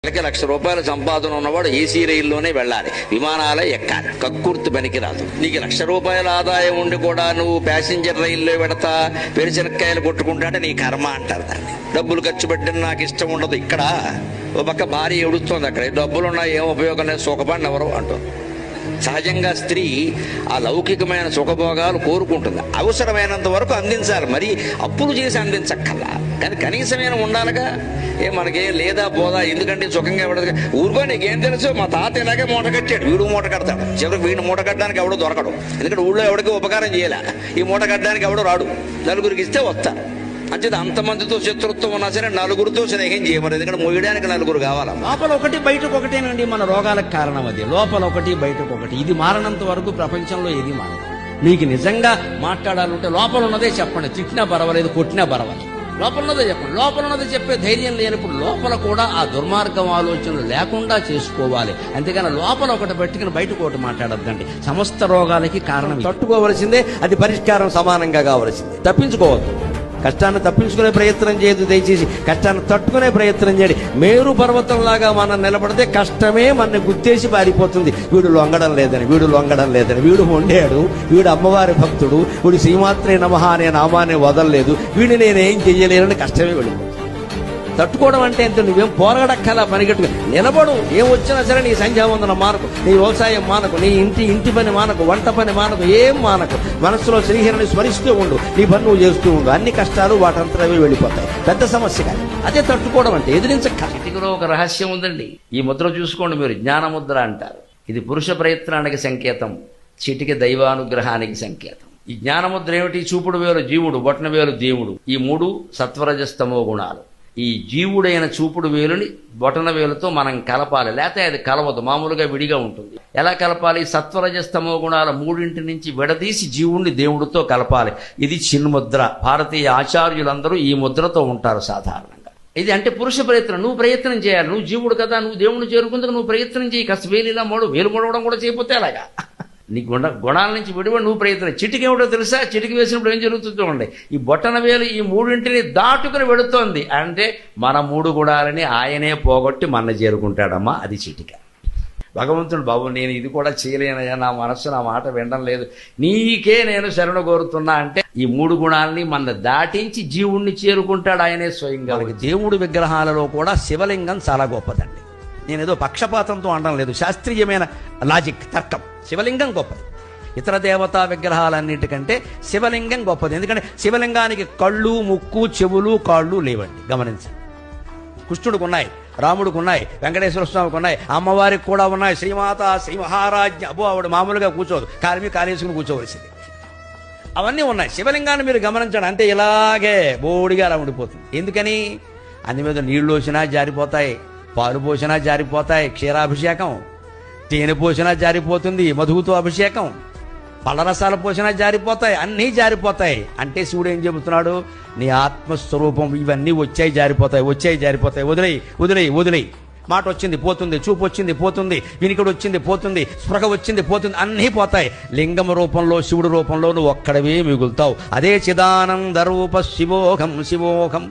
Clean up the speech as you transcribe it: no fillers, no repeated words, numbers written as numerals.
రూపాయల సంపాదన ఉన్నవాడు ఏసీ రైల్లోనే వెళ్ళాలి, విమానాలే ఎక్కాలి. కక్కుర్తి పనికిరాదు. నీకు రూపాయల ఆదాయం ఉండి కూడా నువ్వు ప్యాసింజర్ రైల్లో పెడతా పెరిశనక్కాయలు కొట్టుకుంటాంటే నీ కర్మ అంటారు దాన్ని. డబ్బులు ఖర్చు పెట్టిన నాకు ఇష్టం ఉండదు. ఇక్కడ ఓ పక్క భార్య ఏడుస్తోంది, అక్కడ డబ్బులున్నా ఏం ఉపయోగం లేదు, సుఖపడిన ఎవరు అంటారు. సహజంగా స్త్రీ ఆ లౌకికమైన సుఖభోగాలు కోరుకుంటుంది, అవసరమైనంత వరకు అందించాలి, మరి అప్పులు చేసి అందించక్కల్లా. కానీ కనీసమైన ఉండాలిగా. మనకేం లేదా పోదా, ఎందుకంటే సుఖంగా ఇవ్వదు. ఊరుకో, నీకేం తెలుసు, మా తాత ఇలాగే మూట కట్టాడు, వీడు మూట కడతాడు. చివరికి వీడిని మూట కట్టడానికి ఎవడో దొరకడు, ఎందుకంటే ఊళ్ళో ఎవడికి ఉపకారం చేయాల. ఈ మూట కట్టడానికి ఎవడో రాడు, నలుగురికి ఇస్తే వస్తారు. అంచేది అంతమందితో శత్రుత్వం ఉన్నా సరే నలుగురితో స్నేహం చేయమని, ఎందుకంటే మోయడానికి నలుగురు కావాలా. లోపల ఒకటి బయటకు ఒకటేనండి మన రోగాలకు కారణం. అది లోపల ఒకటి బయటకు ఒకటి. ఇది మారనంత వరకు ప్రపంచంలో ఏది మారదు. మీకు నిజంగా మాట్లాడాలంటే లోపల ఉన్నదే చెప్పండి. తిట్టినా పర్వాలేదు, కొట్టినా పర్వాలేదు, లోపల ఉన్నదే చెప్పండి. లోపల ఉన్నది చెప్పే ధైర్యం లేనప్పుడు లోపల కూడా ఆ దుర్మార్గం ఆలోచనలు లేకుండా చేసుకోవాలి. అంతేగాని లోపల ఒకటి పెట్టుకుని బయటకు ఒకటి మాట్లాడద్దండి. సమస్త రోగాలకి కారణం తట్టుకోవలసిందే, అది పరిష్కారం సమానంగా కావలసిందే. తప్పించుకోవద్దు. కష్టాన్ని తప్పించుకునే ప్రయత్నం చేయదు, దయచేసి కష్టాన్ని తట్టుకునే ప్రయత్నం చేయండి. మేరు పర్వతంలాగా మనం నిలబడితే కష్టమే మన గుర్తేసి పారిపోతుంది. వీడు లొంగడం లేదని, వీడు లొంగడం లేదని, వీడు మొండాడు, వీడు అమ్మవారి భక్తుడు, వీడు శ్రీమాత్రే నమః అనే నామాన్ని వదలలేదు, వీడిని నేనేం చెయ్యలేనని కష్టమే వెళ్ళిపోతుంది. తట్టుకోవడం అంటే ఎంత, నువ్వేం పోరాడక్కలా, పనిగట్టుగా నిలబడు. ఏం వచ్చినా సరే నీ సంధ్యావందనం మానకు, నీ వ్యవసాయం మానకు, నీ ఇంటి పని మానకు, వంట పని మానకు, ఏం మానకు. మనసులో శ్రీహరిని స్మరిస్తూ ఉండు, నీ పని నువ్వు చేస్తూ ఉండు. అన్ని కష్టాలు వాటంతరవే వెళ్ళిపోతాయి. పెద్ద సమస్య కాదు. అదే తట్టుకోవడం అంటే, ఎదిరించక్క. చిటికలో ఒక రహస్యం ఉందండి. ఈ ముద్ర చూసుకోండి మీరు, జ్ఞానముద్ర అంటారు. ఇది పురుష ప్రయత్నానికి సంకేతం, చిటిక దైవానుగ్రహానికి సంకేతం. ఈ జ్ఞానముద్ర ఏమిటి? చూపుడు వేలు జీవుడు, బొటన వేలు దేవుడు. ఈ మూడు సత్వరజస్తమో గుణాలు. ఈ జీవుడైన చూపుడు వేలుని బొటన వేలుతో మనం కలపాలి, లేకపోతే అది కలవదు, మామూలుగా విడిగా ఉంటుంది. ఎలా కలపాలి? సత్వరజస్తమో గుణాల మూడింటి నుంచి విడదీసి జీవుణ్ణి దేవుడితో కలపాలి. ఇది చిన్ముద్ర. భారతీయ ఆచార్యులందరూ ఈ ముద్రతో ఉంటారు సాధారణంగా. ఇది అంటే పురుష ప్రయత్నం. నువ్వు ప్రయత్నం చేయాలి. నువ్వు జీవుడు కదా, నువ్వు దేవుణ్ణి చేరుకుందుకు నువ్వు ప్రయత్నం చేయి. కాస్త వేలు ఇలా వేలు మొడవడం కూడా చేయకపోతే అలాగా. నీ గుణాల నుంచి విడివడి నువ్వు ప్రయత్నం. చిటికేమిటో తెలుసా? చిటికి వేసినప్పుడు ఏం జరుగుతుందో ఉండే, ఈ బొట్టన వేలు ఈ మూడింటిని దాటుకుని వెడుతోంది. అంటే మన మూడు గుణాలని ఆయనే పోగొట్టి మన చేరుకుంటాడమ్మా. అది చిటిక. భగవంతుడు, బాబు నేను ఇది కూడా చేయలేనయ్యా, నా మనస్సు నా మాట వినడం లేదు, నీకే నేను శరణు కోరుతున్నా అంటే ఈ మూడు గుణాలని మన దాటించి జీవుణ్ణి చేరుకుంటాడు ఆయనే స్వయంగా. దేవుడి విగ్రహాలలో కూడా శివలింగం చాలా గొప్పదండి. నేనేదో పక్షపాతంతో అనడం లేదు, శాస్త్రీయమైన లాజిక్, తర్కం. శివలింగం గొప్పది. ఇతర దేవతా విగ్రహాలన్నిటికంటే శివలింగం గొప్పది. ఎందుకంటే శివలింగానికి కళ్ళు, ముక్కు, చెవులు, కాళ్ళు లేవండి. గమనించండి. కృష్ణుడికి ఉన్నాయి, రాముడికి ఉన్నాయి, వెంకటేశ్వర స్వామికి ఉన్నాయి, అమ్మవారికి కూడా ఉన్నాయి. శ్రీమాత, శ్రీ మహారాజ్ఞ. అబ్బో, ఆవిడ మామూలుగా కూర్చోదు, కాలేసుకుని కూర్చోవలసింది. అవన్నీ ఉన్నాయి. శివలింగాన్ని మీరు గమనించండి, అంతే ఇలాగే బోడిగా అలా ఉండిపోతుంది. ఎందుకని? అన్ని మీద నీళ్లు వచ్చినా జారిపోతాయి, పాలు పోసినా జారిపోతాయి, క్షీరాభిషేకం, తేనె పోసినా జారిపోతుంది, మధువుతో అభిషేకం, పళ్ళరసాలు పోసినా జారిపోతాయి, అన్నీ జారిపోతాయి. అంటే శివుడు ఏం చెబుతున్నాడు? నీ ఆత్మస్వరూపం ఇవన్నీ వచ్చాయి జారిపోతాయి, వచ్చాయి జారిపోతాయి, వదిలేయి వదిలేయి వదిలేయి. మాట వచ్చింది పోతుంది, చూపు వచ్చింది పోతుంది, వినికిడి వచ్చింది పోతుంది, స్పృహ వచ్చింది పోతుంది, అన్నీ పోతాయి. లింగం రూపంలో, శివుడు రూపంలో నువ్వు ఒక్కడవే మిగులుతావు. అదే చిదానంద రూప శివోహం శివోహం.